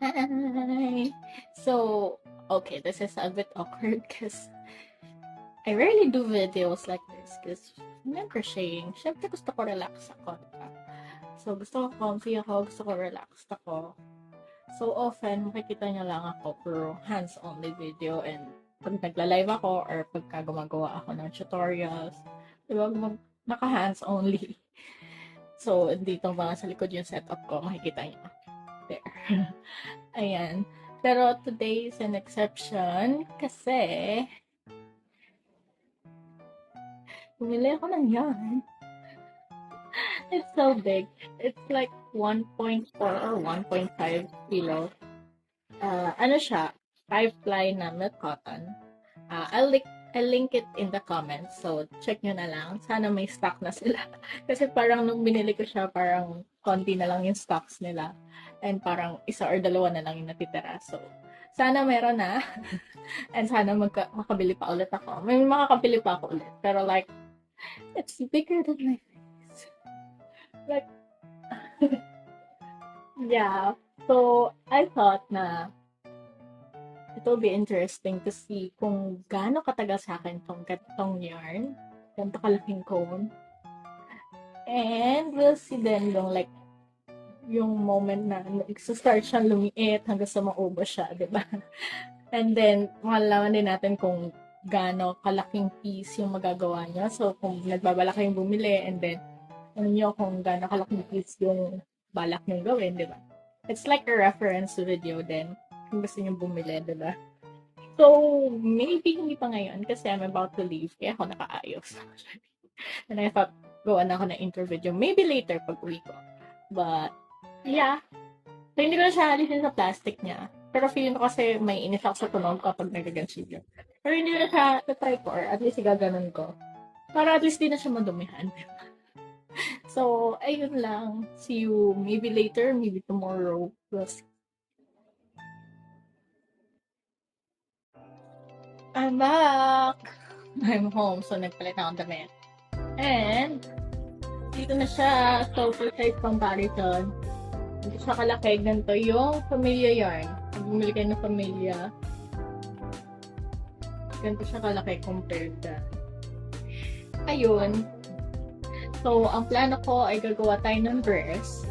Hi! So, okay, this is a bit awkward because I rarely do videos like this because I'm crocheting. Siyempre gusto ko relax ako, diba? So, gusto ko comfy ako, gusto ko relaxed ako. So, often, makikita niyo lang ako puro hands-only video and pag nagla-live ako or pagka gumagawa ako ng tutorials, diba, naka-hands-only. So, dito mga sa likod yung setup ko, makikita niyo. There. Ayan. Pero today is an exception kasi bumili ako ng yarn. It's so big. It's like 1.4 or 1.5 kilo. Ano siya? 5-ply na milk cotton. I'll link it in the comments. So, check nyo na lang. Sana may stock na sila. Kasi parang nung binili ko siya, parang konti na lang yung stocks nila. And parang isa or dalawa na lang yung natitira. So, sana meron na. And sana makabili pa ulit ako. May makakabili pa ako ulit. Pero like, it's bigger than my face. Like, yeah. So, I thought na it will be interesting to see kung gaano katagal sa akin tong yarn. Ganito kalaking cone. And we'll see then yung moment na start siyang lumiit hanggang sa maubos siya, di ba? And then, malalaman din natin kung gaano kalaking piece yung magagawa nyo. So, kung nagbabala kayong bumili and then, ano nyo kung gaano kalaking piece yung balak nyo gawin, di ba? It's like a reference video din kung gusto nyo bumili, di ba? So, maybe hindi pa ngayon kasi I'm about to leave kaya ako nakaayos. And I thought, gawa na ako ng intro video. Maybe later pag uwi ko. But, yeah. So, hindi ko na siya alisin sa plastic niya. Pero feeling ko kasi may inis ako sa tunog kapag nagagansilyo. Pero hindi ko na siya try ko or at least igaganon ko. Para at least di na siya madumihan. So, ayun lang. See you maybe later, maybe tomorrow. We'll see. I'm back! I'm home, so nagpalit na akong damit. And, dito na siya. So, for size comparison, hindi siya kalaki. Ganito yung Familia yarn. Pag bumili kayo ng Familia, ganito siya kalaki compared sa ayun. So, ang plano ko ay gagawa tayo ng dress.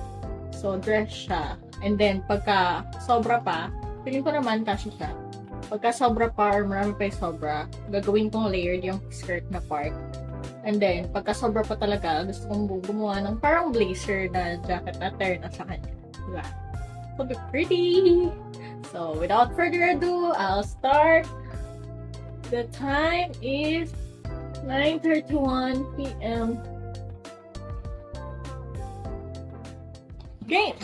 So, dress siya. And then, pagka sobra pa, feeling ko naman kasi siya. Pagka sobra pa or marami pa yung sobra, gagawin kong layered yung skirt na part. And then, pagka sobra pa talaga, gusto kong gumawa ng parang blazer na jacket na na sa kanya. Diba? So, be pretty! So, without further ado, I'll start. The time is 9:31 p.m. Game!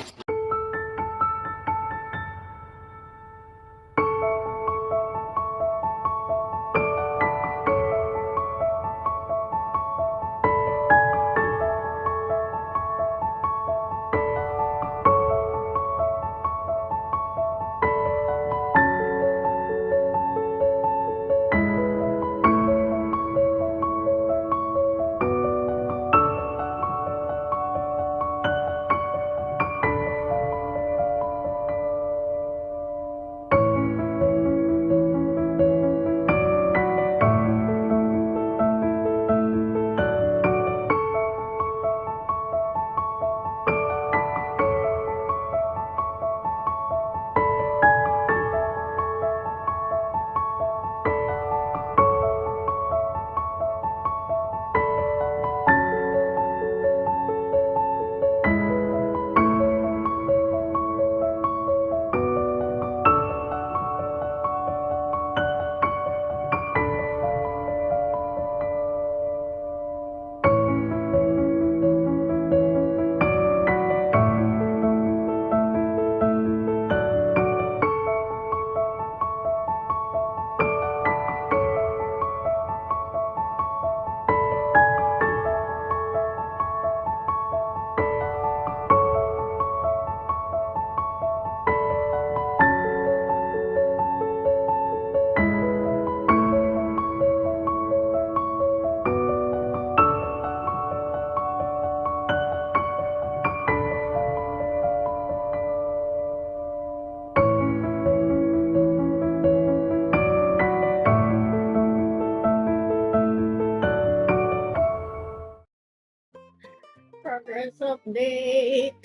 update.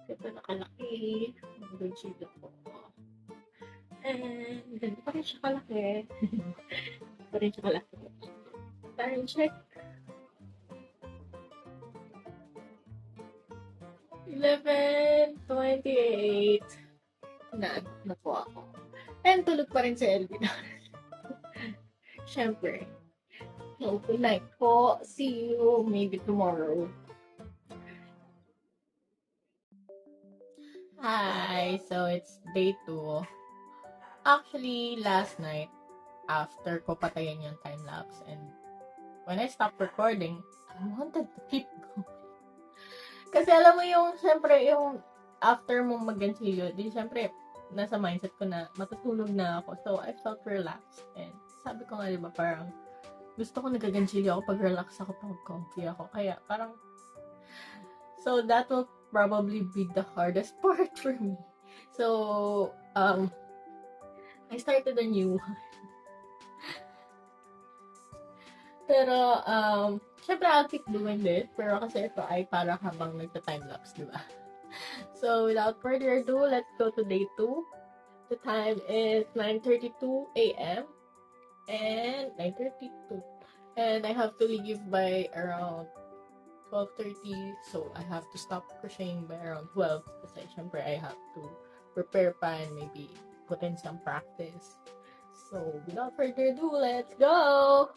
Ito nakalaki. Ang Godzilla ko. And ganito pa rin siya kalaki. Pa rin siya kalaki. Time check. 11:28. Na po ako. And tulog pa rin si Elvin. Siyempre. So, good night po. See you maybe tomorrow. Hi! So, it's day 2. Actually, last night, after ko patayin yung time-lapse, and when I stopped recording, I wanted to keep going. Kasi alam mo yung, syempre, yung after mong mag-gansilyo, di syempre, nasa mindset ko na matutulog na ako. So, I felt relaxed. And sabi ko nga, di ba, parang gusto ko nag-gansilyo ako pag relax ako, pag comfy ako. Kaya parang, so that will probably be the hardest part for me. So, I started a new one. Pero, syempre, I'll keep doing this. Pero kasi ito ay para habang nagta-time-lapse, di ba? So, without further ado, let's go to day 2. The time is 9:32 a.m. and 9:32. And I have to leave by around 12:30. So, I have to stop crocheting by around 12. Kasi, syempre, I have to prepare pa and maybe put in some practice. So, without further ado, let's go!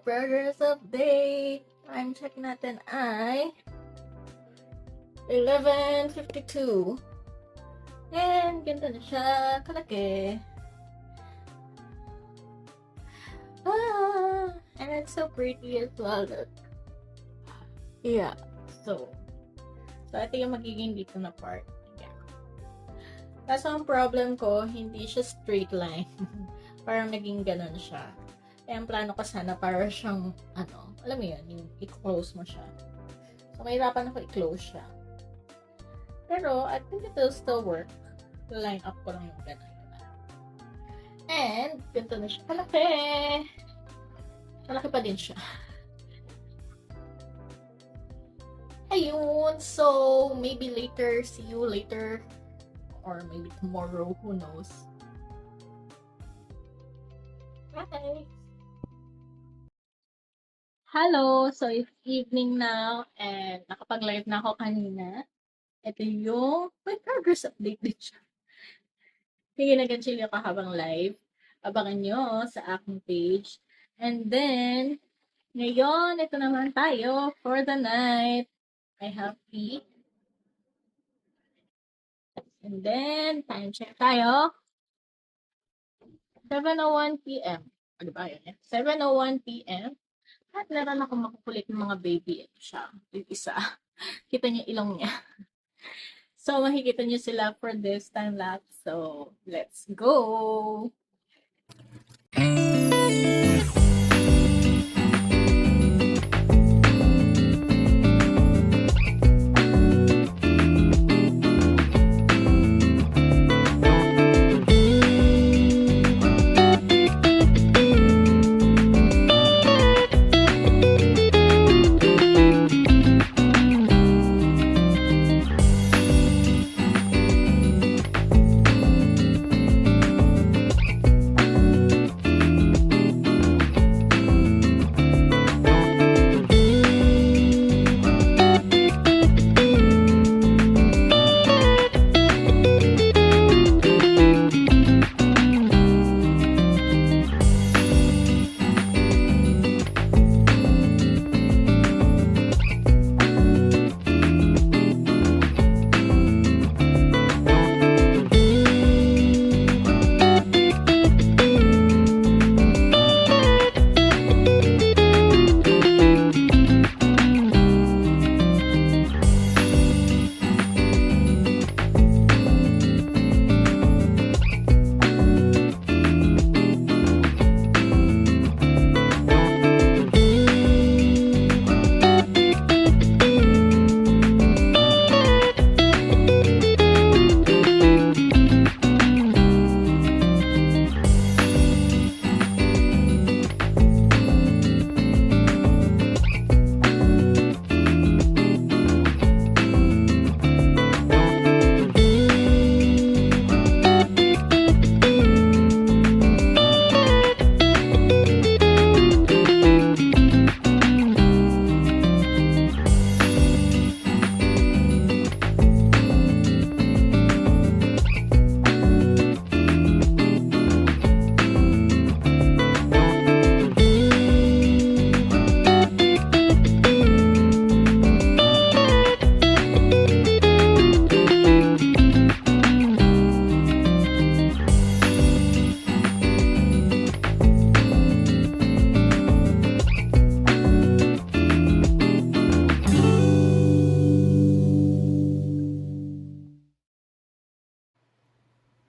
Progress update. Time check natin ay 11:52. And ganda na siya. Kalaki. And it's so pretty as well. Look. Yeah. So ito yung magiging dito na part. Yeah. Kaso ang problem ko, hindi siya straight line. Parang naging ganun siya. Kaya ang plano ko sana para siyang, alam mo yun, yung i-close mo siya. So, mahirapan ako i-close siya. Pero, I think it will still work. Line up ko lang yung gano'n. And, ganito na siya. Kalaki! Malaki pa din siya. Ayun. So, maybe later. See you later. Or maybe tomorrow. Who knows? Bye! Hello! So, it's evening now and nakapag-live na ako kanina. Ito yung may progress update din siya. Sige, nag-chill ako habang live. Abangan nyo sa aking page. And then, ngayon, ito naman tayo for the night. I have tea. And then, time check tayo. 7:01 p.m. Ano ba yun? 7:01 p.m. At meron ako makukulit ng mga baby. Ito siya. Yung isa. Kita niyo ilong niya. So, makikita niyo sila for this time lapse. So, let's go!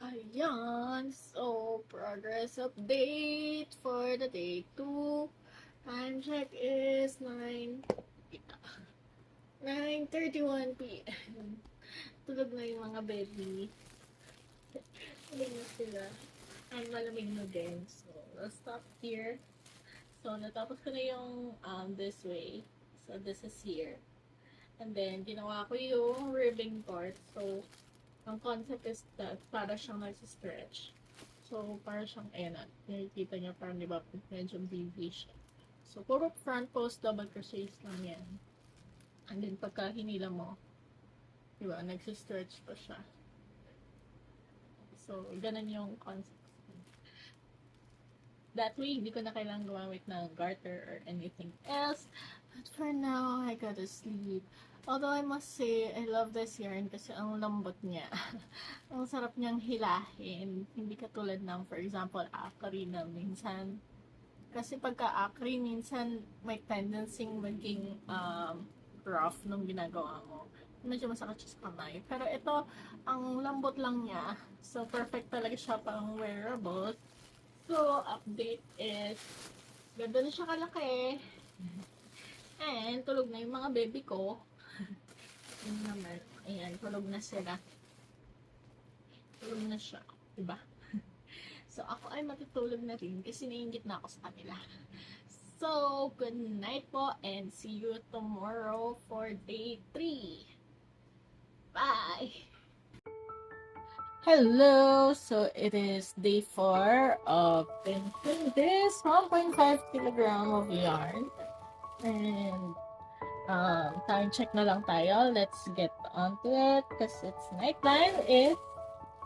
Ayan, so progress update for the day 2. Time check is 9:31 p.m. Tulog na yung mga baby. Tulog na sila. And malamig na din. So, I'll stop here. So, natapos ko na yung this way. So, this is here. And then, ginawa ko yung ribbing part. So, ang concept is that para siyang nag-stretch. So, para siyang, ayan na, nakikita niya parang diba, medyo baby siya. So, puro front post double crochets lang yan. And then, pagka hinila mo, diba, nag-stretch pa siya. So, ganun yung concept. That way, hindi ko na kailangang gumamit ng garter or anything else. But for now, I gotta sleep. Although I must say, I love this yarn kasi ang lambot niya. Ang sarap niyang hilahin. Hindi katulad ng, for example, acry na minsan. Kasi pagka acry, minsan may tendency maging rough nung ginagawa mo. Medyo masakit siya sa kamay. Pero ito, ang lambot lang niya. So, perfect talaga siya pang wearable. So, update is, ganda na siya kalaki. And, tulog na yung mga baby ko. Yun naman. Ayan, tulog na sila. Tulog na siya. Diba? So, ako ay matutulog na rin kasi naiingit na ako sa kanila. So, good night po and see you tomorrow for day 3. Bye! Hello! So, it is day 4 of painting this 1.5 kilogram of yarn. And time check na lang tayo. Let's get on to it kasi it's nighttime. It's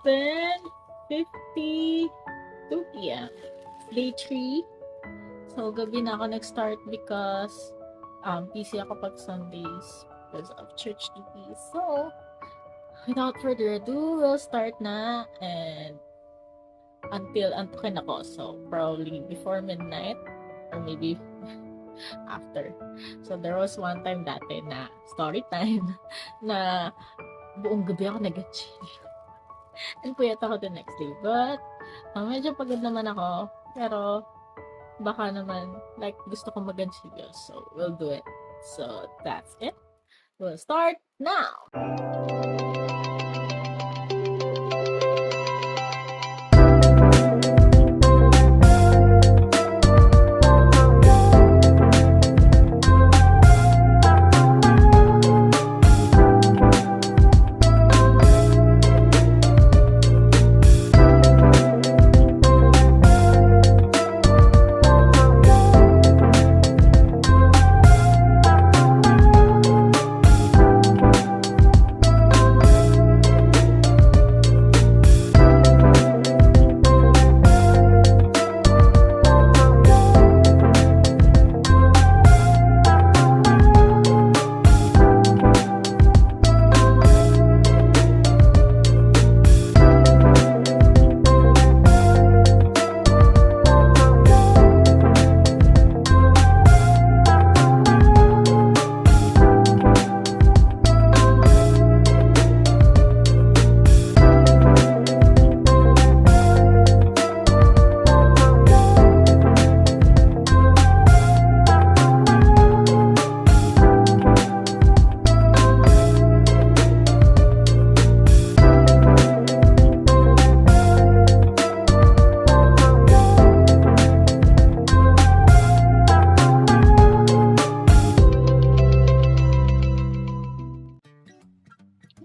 10:52 p.m. Day 3. So, gabi na ako nag-start because busy ako pag Sundays because of church duties. So, without further ado, we'll start na and until antukin ako. So, probably before midnight or maybe after. So, there was one time dati na story time na buong gabi ako nag-chill. And puyat ako the next day. But, medyo pagod naman ako. Pero, baka naman, like, gusto ko mag-chill. So, we'll do it. So, that's it. We'll start now!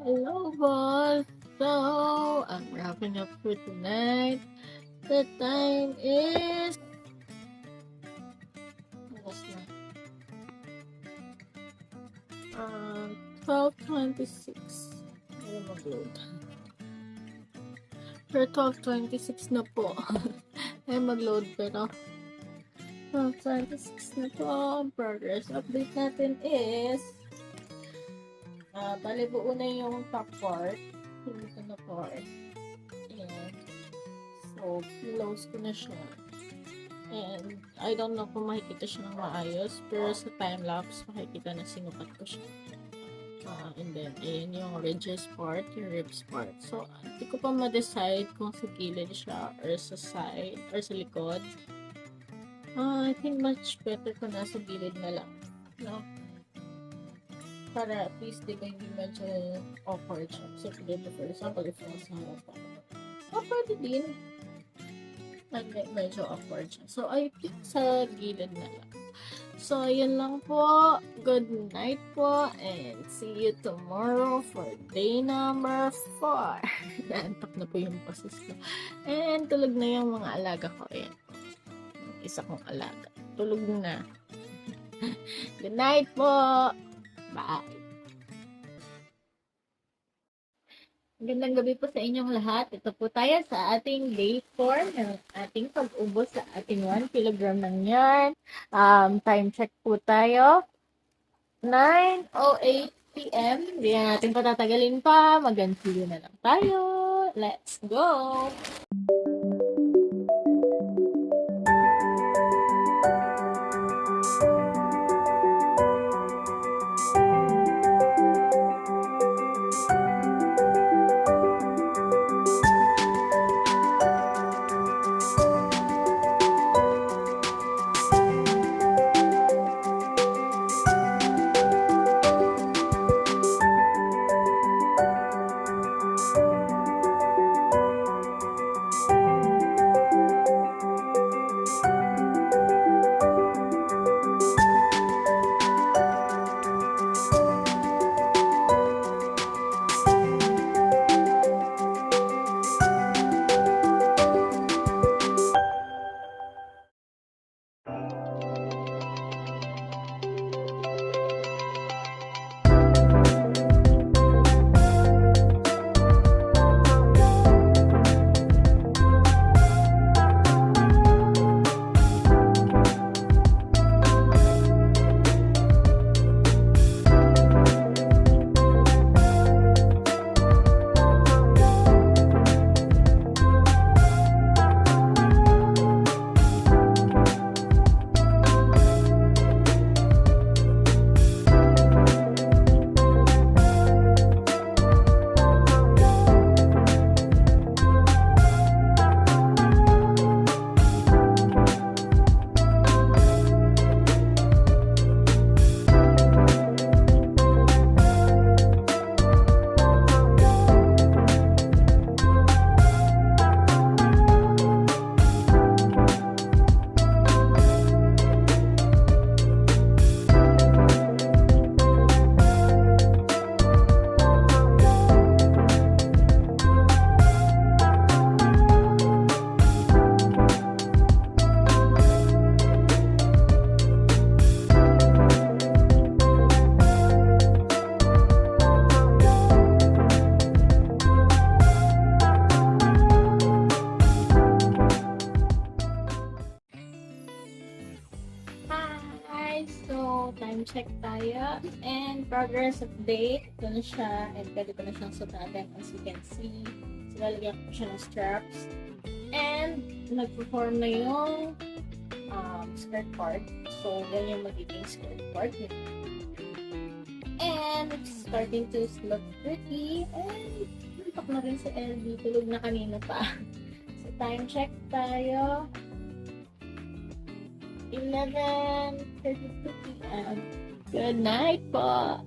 Hello, boss. So, I'm wrapping up for tonight. The time is... What's that? 12:26. Ano mag-load? For 12:26 na po. Ay mag-load pero 12:26 na po. Progress update natin is bali buo na yung top part. Hindi ko na part. And so, close ko na siya. And I don't know kung makikita siya ng maayos. Pero sa time-lapse, makikita na sinukat ko siya. And then, ayan yung ridges part, yung ribs part. So, hindi ko pa ma-decide kung sa gilid siya or sa side or sa likod. I think much better kung nasa gilid na lang. No? Para at least, di ba, hindi medyo awkward siya. So, for example, if nasa harapan. Pwede din. Medyo awkward siya. So, I think sa gilid na lang. So, yun lang po. Good night po. And see you tomorrow for day number 4. Naantok na po yung boses ko. And tulog na yung mga alaga ko. Ayan. Isa kong alaga. Tulog na. Good night po. Bye. Magandang gabi po sa inyong lahat. Ito po tayo sa ating day 4 ng ating pag-ubos sa ating 1 kilogram ng yarn. Time check po tayo. 9:08 p.m. Hindi na natin patatagalin pa. Mag-unfeel na lang tayo. Let's go! check tayo. And progress update. Ito na siya. And pwede ko na siyang sukatin as you can see. So, lalagyan ko siya ng straps. And nag-perform na yung skirt part. So, yan yung magiging skirt part. And it's starting to look pretty. And napak na rin si LB. Tulog na kanina pa. So, time check tayo. 11:32 p.m. Good night po!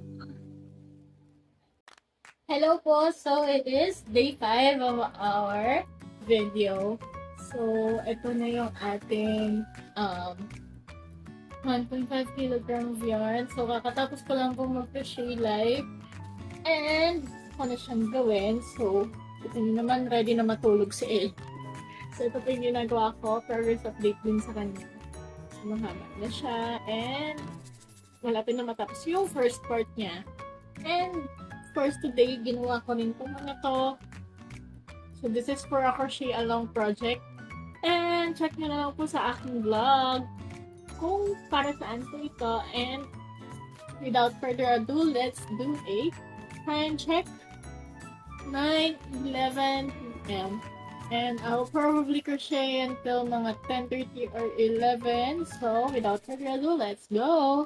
Hello po! So, it is day 5 of our video. So, ito na yung ating 1.5 kilogram of yarn. So, kakatapos ko lang po mag-crochet live. And, ako na siyang gawin. So, ito naman, ready na matulog si El. So, ito po yung ginagawa ko. Progress update din sa kanya. Mahaba na siya. And, malapit na matapos yung first part niya. And, first today, ginawa ko rin itong mga to. So, this is for a crochet along project. And, check nyo na lang po sa aking vlog kung para saan po ito. And, without further ado, let's do a time check. 9:11 p.m. And I'll probably crochet until mga 10:30 or 11. So, without further ado, let's go!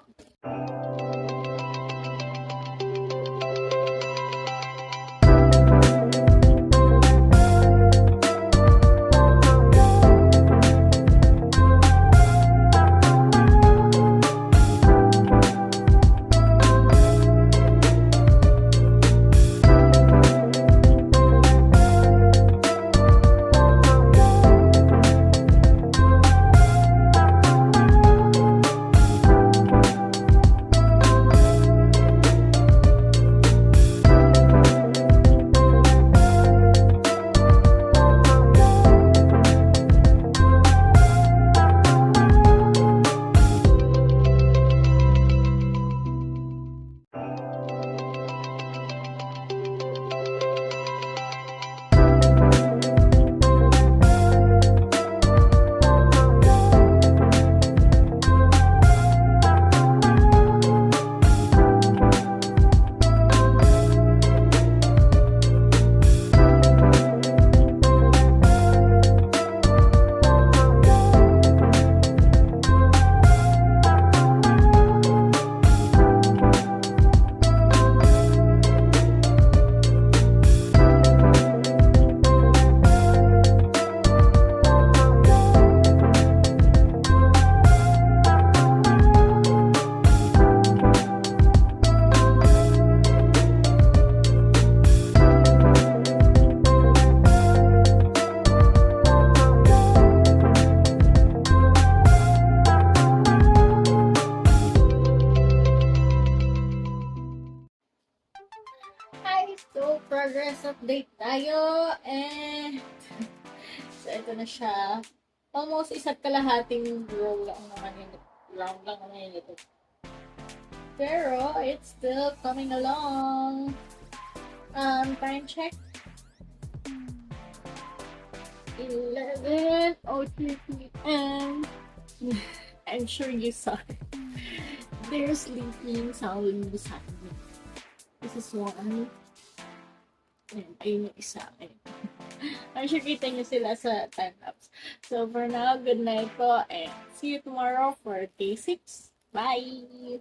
So, progress update tayo. And, so, ito na siya. Almost isa't kalahating row lang naman yun. Round lang naman yun ito. Pero, it's still coming along. Time check. 11:03 p.m. I'm sure you saw it. They're sleeping soundly beside me. This is one. Ayun yung isa. I'm sure kita nyo sila sa time-lapse. So, for now, good night po and see you tomorrow for day 6. Bye!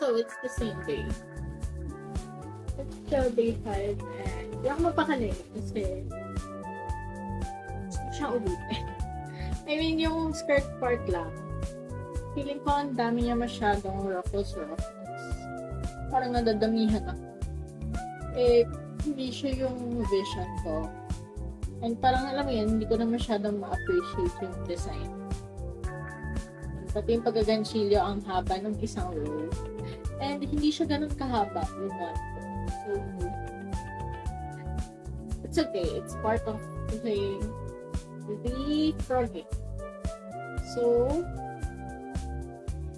So, it's the same day. It's still day 5 and hindi ako mapakalit kasi siyang ulitin. I mean, yung skirt part lang. Feeling ko ang dami niya masyadong ruffles. Parang nadadamihan ako. Hindi siya yung vision ko. And parang alam mo yan, hindi ko na masyadong ma-appreciate yung design. Pati yung pagkaganchilyo ang haba ng isang row. And hindi siya ganun kahaba yung one ko. So, it's okay. It's part of the project. So,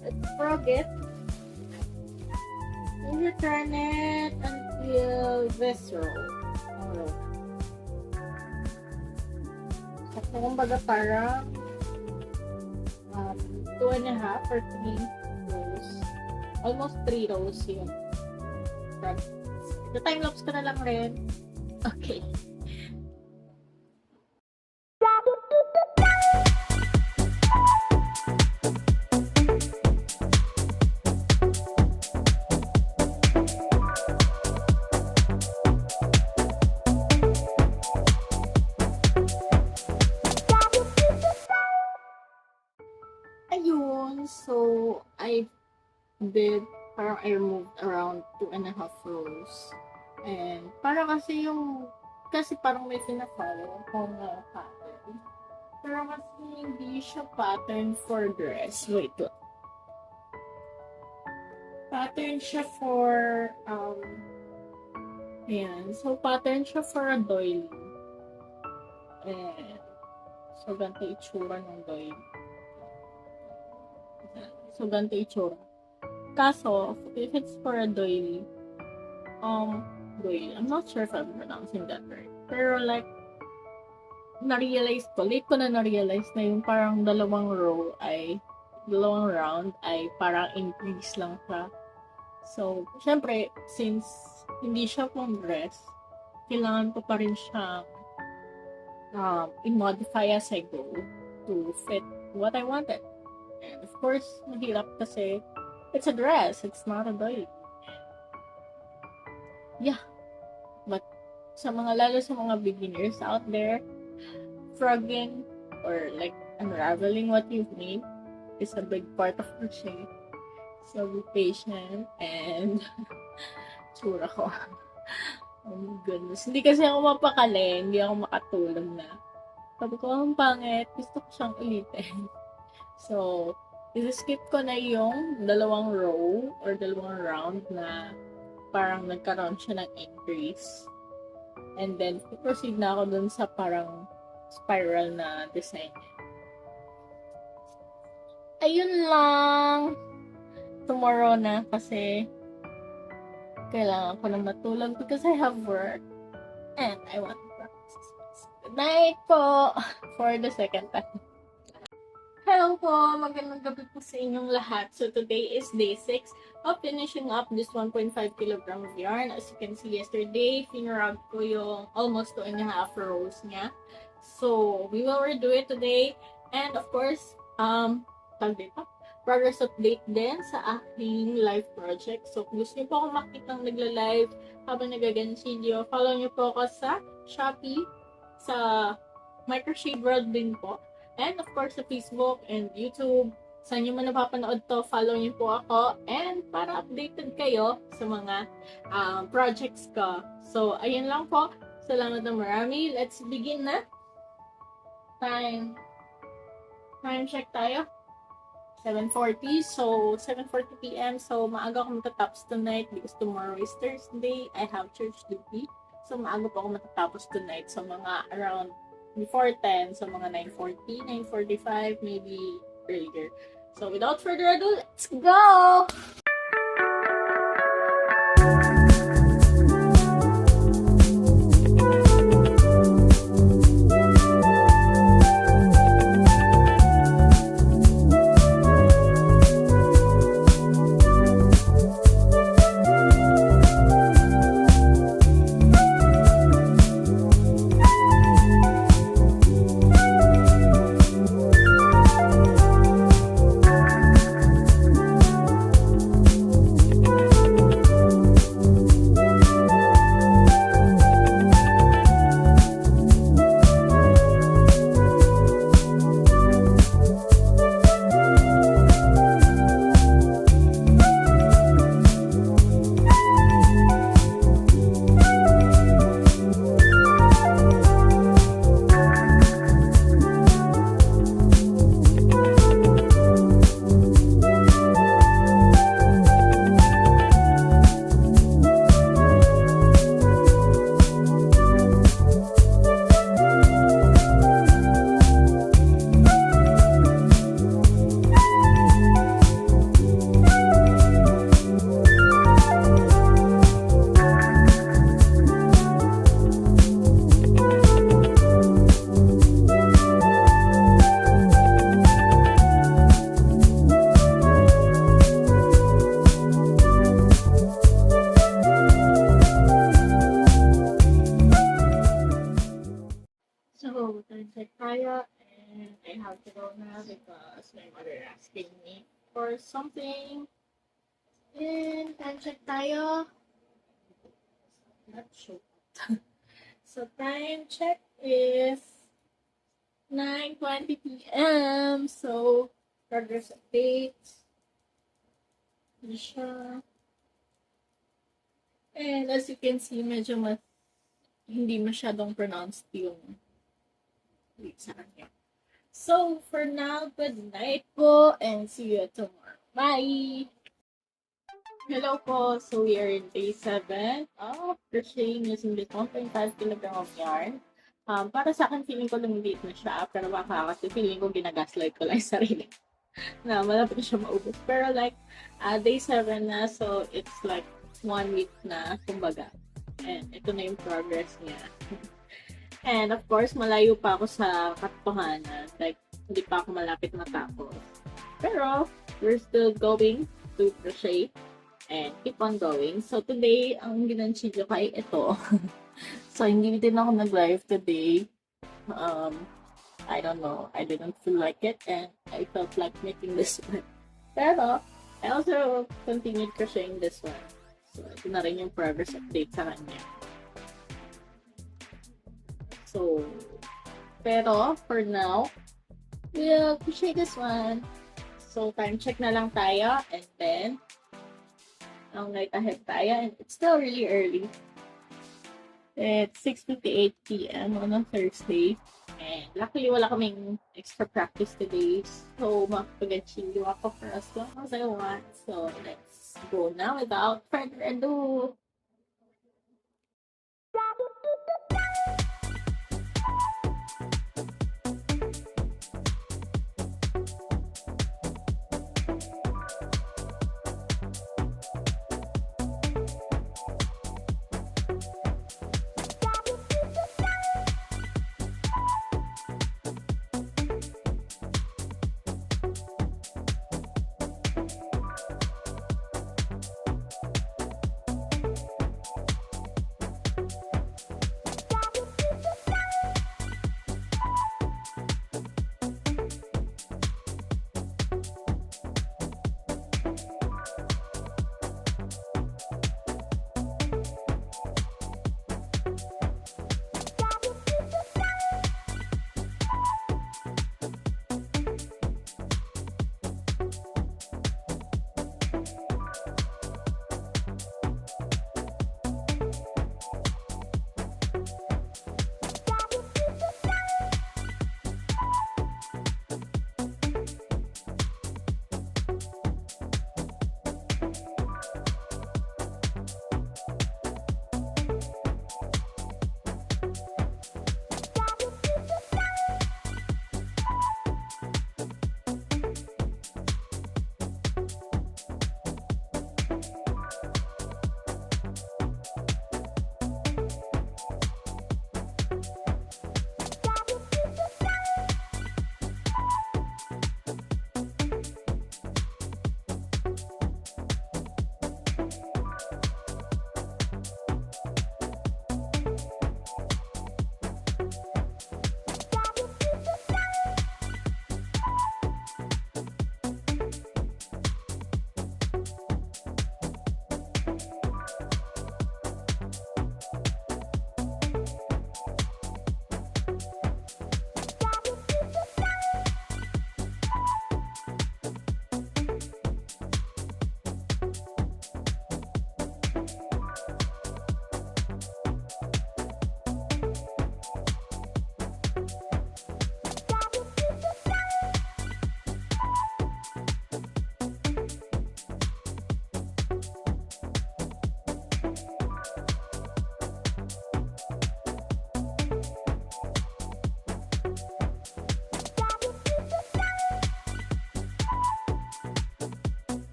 let's project. We return it until this row. So, kumbaga parang 2.5 or 3 almost 3 rows yung front. The time-lapse ko na lang rin. Okay. Ayun, so I did, parang I removed around 2.5 rows. And parang kasi parang may pina-follow akong pattern. Pero kasi hindi siya pattern for dress. Wait. Pattern siya for, ayan. So, pattern siya for a doily. And, so, ganito itsura ng doily. So, ganito itsura. Kaso, if it's for a doily, doily, I'm not sure if I'm pronouncing that right. Pero like, late ko na na-realize na yung parang dalawang round ay parang increase lang siya. So, syempre, since hindi siya pong dress, kailangan ko pa rin siyang i-modify as I go to fit what I wanted. And of course, mahirap kasi it's a dress, it's not a doily. Yeah. But lalo sa mga beginners out there, frogging or like unraveling what you've made is a big part of crochet. So be patient and tsura ko. Oh my goodness. Hindi kasi ako mapakali, hindi ako makatulog na. Sabi ko, ang pangit, gusto ko siyang ulitin. So, i-skip ko na yung dalawang row or dalawang round na parang nagkaroon siya ng increase. And then, proceed na ako dun sa parang spiral na design. Ayun lang. Tomorrow na kasi kailangan ko na matulog because I have work and I want to practice. Good night po for the second time. Hello po! Magandang gabi po sa inyong lahat. So today is day 6 of finishing up this 1.5 kilogram of yarn. As you can see, yesterday, finirag ko yung almost 2.5 rows niya. So, we will redo it today. And of course, progress update din sa aking live project. So, kung gusto niyo po akong makitang nagla-live habang nagaganyan video, follow niyo po ako sa Shopee, sa Microcrochet World din po. And of course, sa Facebook and YouTube. Saan nyo man napapanood to, follow nyo po ako. And para updated kayo sa mga projects ko. So, ayun lang po. Salamat na marami. Let's begin na. Time check tayo. 7:40. So, 7:40 p.m. So, maaga ako matatapos tonight because tomorrow is Thursday. I have church duty. So, maaga po ako matatapos tonight. So, mga around before 10, so mga 9:40, 9:45, maybe earlier. So without further ado, let's go! check tayo. And I have to go now because my mother asking me for something. And time check tayo. Not sure. So time check is 9:20 p.m. So progress updates. Hindi siya. And as you can see, medyo hindi masyadong pronounced yung sa kanya. So, for now, good night po and see you tomorrow. Bye! Hello po! So, we are in day 7 of crocheting using this 1.5 kilogram of yarn. Para sa akin, feeling ko lumiliit na siya. Pero baka kasi feeling ko ginagaslight ko lang yung sarili. Na malapit na siya maubos. Pero like, day 7 na. So, it's like 1 week na, kumbaga. And ito na yung progress niya. And of course, malayo pa ako sa katotohanan. Like, hindi pa ako malapit matapos. Pero, we're still going to crochet and keep on going. So, today, ang ginanchidyo ko ay ito. So, hindi din ako nag-live today. I don't know. I didn't feel like it and I felt like making this one. Pero, I also continued crocheting this one. So, ito na rin yung progress update sa kanya. So, pero, for now, we'll crochet this one. So, time check na lang tayo. And then, ang night ahead tayo. And it's still really early. It's 6:58 p.m. on a Thursday. And luckily, wala kaming extra practice today. So, makapag-achieve ako for as long as I want. So, let's go now without further ado.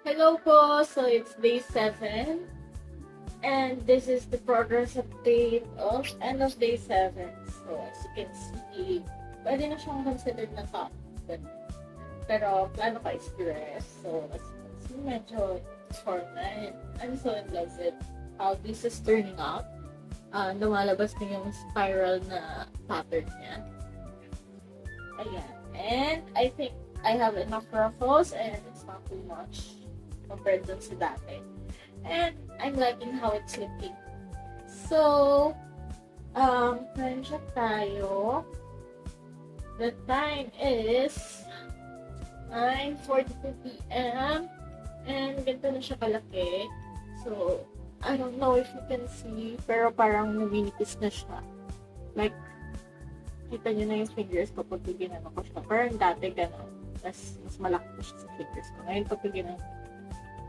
Hello po! So, it's day 7. And this is the progress update of end of day 7. So, as you can see, pwede na siyang considered na top. Pero, plano pa is dress. So, as you can see, medyo it's formal. I'm so in love with how this is turning out. lumalabas na yung spiral na pattern niya. Ayan. And I think I have enough ruffles and it's not too much compared dun sa dati. And I'm liking how it's looking. So, time check tayo. The time is 9:42 p.m. And ganito na siya kalaki. So, I don't know if you can see, pero parang numinipis na siya. Like, kita nyo na yung fingers ko pag ginano ko siya. Parang dati gano'n. Mas malaki pa siya sa fingers ko. Ngayon pag ginano.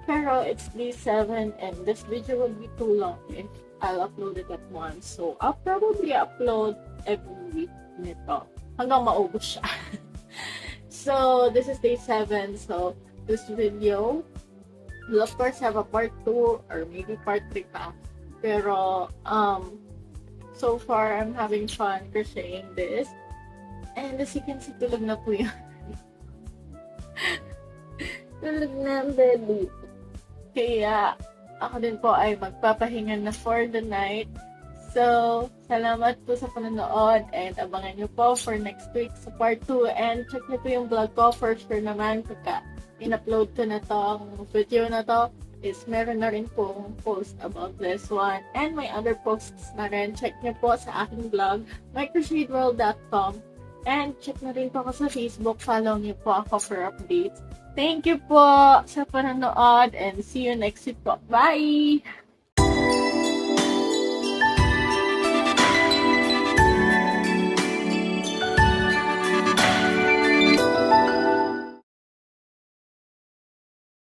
Pero it's day 7 and this video will be too long if I'll upload it at once. So, I'll probably upload every week nito. Hanggang maubos siya. So, this is day 7. So, this video will of course have a part 2 or maybe part 3 pa. Pero, so far, I'm having fun crocheting this. And as you can see, tulog na po yun. Tulog na ang belly. Kaya, ako din po ay magpapahinga na for the night. So, salamat po sa panonood and abangan nyo po for next week sa part 2. And check nyo po yung vlog ko for sure naman pagka in-upload ko na to, ang video na to is meron na rin pong post about this one and my other posts na rin. Check nyo po sa aking blog, microshadeworld.com, and check na rin po ako sa Facebook. Follow nyo po ako for updates. Thank you po sa panonood and see you next week po. Bye!